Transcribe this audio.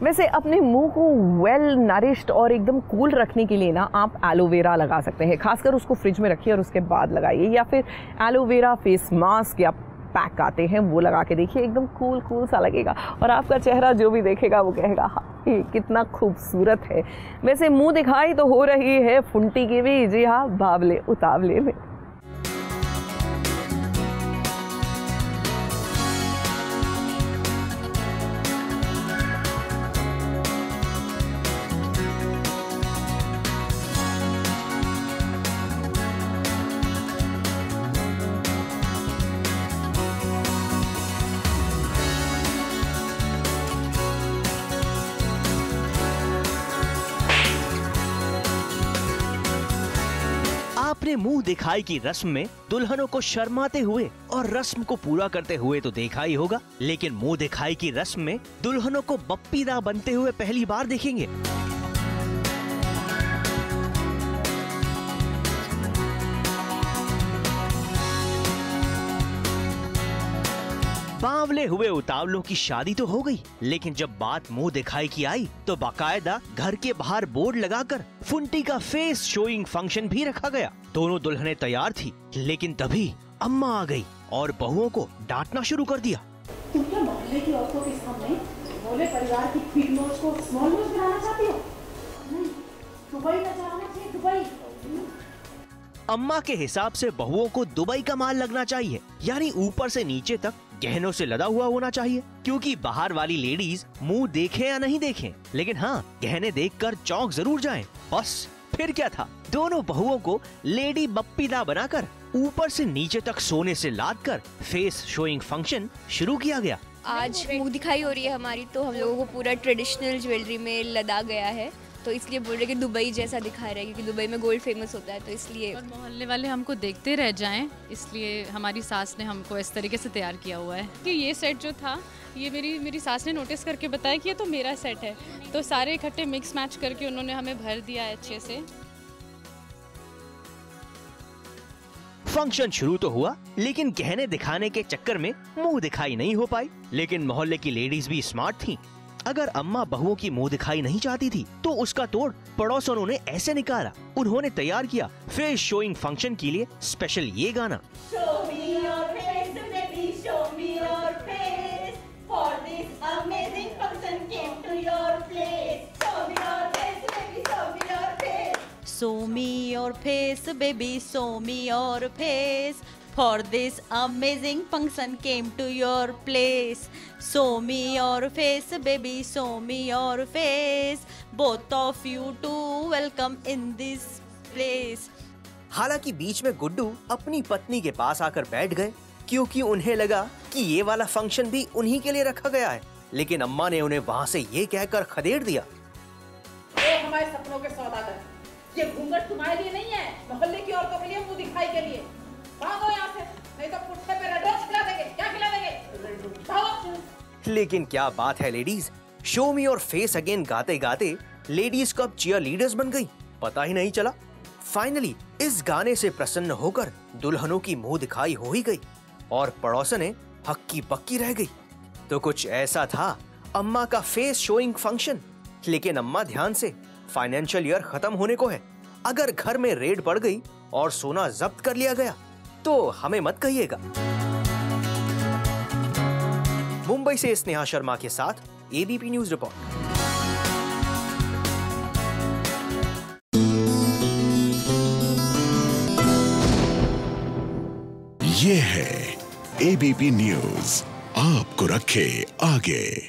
वैसे अपने मुंह को वेल नरिश्ड और एकदम कूल रखने के लिए ना आप एलोवेरा लगा सकते हैं। खासकर उसको फ्रिज में रखिए और उसके बाद लगाइए, या फिर एलोवेरा फेस मास्क या पैक आते हैं वो लगा के देखिए, एकदम कूल कूल सा लगेगा और आपका चेहरा जो भी देखेगा वो कहेगा हाँ ये कितना खूबसूरत है। वैसे मुंह दिखाई तो हो रही है फुंटी की भी, जी हाँ, बावले उतावले में। आपने मुंह दिखाई की रस्म में दुल्हनों को शर्माते हुए और रस्म को पूरा करते हुए तो देखा ही होगा, लेकिन मुंह दिखाई की रस्म में दुल्हनों को बप्पीदा बनते हुए पहली बार देखेंगे। बावले हुए उतावलों की शादी तो हो गई, लेकिन जब बात मुंह दिखाई की आई तो बाकायदा घर के बाहर बोर्ड लगाकर फुंटी का फेस शोइंग फंक्शन भी रखा गया। दोनों दुल्हनें तैयार थी, लेकिन तभी अम्मा आ गई और बहुओं को डांटना शुरू कर दिया। तुम क्या मोहल्ले की औरतों के सामने भोले परिवार की बिग नोज को स्मॉल नोज बनाना चाहती हो? नहीं, दुबई का जाना चाहिए, दुबई। अम्मा के हिसाब से बहुओं को दुबई का माल लगना चाहिए, यानी ऊपर से नीचे तक गहनों से लदा हुआ होना चाहिए, क्योंकि बाहर वाली लेडीज मुंह देखें या नहीं देखें, लेकिन हाँ गहने देखकर चौंक जरूर जाएं। बस फिर क्या था, दोनों बहुओं को लेडी बप्पीदा बनाकर ऊपर से नीचे तक सोने से लाद कर फेस शोइंग फंक्शन शुरू किया गया। आज मुंह दिखाई हो रही है हमारी, तो हम लोगों को पूरा ट्रेडिशनल ज्वेलरी में लदा गया है, तो इसलिए बोल रहे कि दुबई जैसा दिखा रहा है, क्योंकि दुबई में गोल्ड फेमस होता है, तो इसलिए। और मोहल्ले वाले हमको देखते रह जाएं, इसलिए हमारी सास ने हमको इस तरीके से तैयार किया हुआ है कि ये सेट जो था ये मेरी सास ने नोटिस करके बताया कि ये तो मेरा सेट है, तो सारे इकट्ठे मिक्स मैच करके उन्होंने हमें भर दिया है अच्छे से। फंक्शन शुरू तो हुआ, लेकिन गहने दिखाने के चक्कर में मुंह दिखाई नहीं हो पाई। लेकिन मोहल्ले की लेडीज भी स्मार्ट थीं। अगर अम्मा बहुओं की मुंह दिखाई नहीं चाहती थी तो उसका तोड़ पड़ोसियों ने ऐसे निकाला। उन्होंने तैयार किया फेस शोइंग फंक्शन के लिए स्पेशल ये गाना। Show me your face, baby, show me your face. For this amazing function came to your place. Show me your face, baby, show me your face. Both of you to welcome in this place. हालांकि बीच में गुड्डू अपनी पत्नी के पास आकर बैठ गए, क्योंकि उन्हें लगा कि ये वाला फंक्शन भी उन्हीं के लिए रखा गया है। लेकिन अम्मा ने उन्हें वहाँ से ये कहकर खदेड़ दिया। ये हमारे सपनों के सौदागर, ये घूंघट तुम्हारे लिए नहीं है, मोहल्ले की औरतों के लिए, मुंह दिखाई के लिए। भागो यहाँ से, नहीं तो पुट्ठे पे रेडोस खिला देंगे। क्या खिला देंगे? भागो। लेकिन क्या बात है लेडीज, शो मी और फेस अगेन गाते गाते लेडीज कब चीयर लीडर्स बन गई पता ही नहीं चला। फाइनली इस गाने से प्रसन्न होकर दुल्हनों की मुंह दिखाई हो ही गई और पड़ोसने हक्की बक्की रह गई। तो कुछ ऐसा था अम्मा का फेस शोइंग फंक्शन। लेकिन अम्मा ध्यान से, फाइनेंशियल ईयर खत्म होने को है। अगर घर में रेड पड़ गई और सोना जब्त कर लिया गया तो हमें मत कहिएगा। मुंबई से स्नेहा शर्मा के साथ एबीपी न्यूज रिपोर्ट। ये है एबीपी न्यूज, आपको रखे आगे।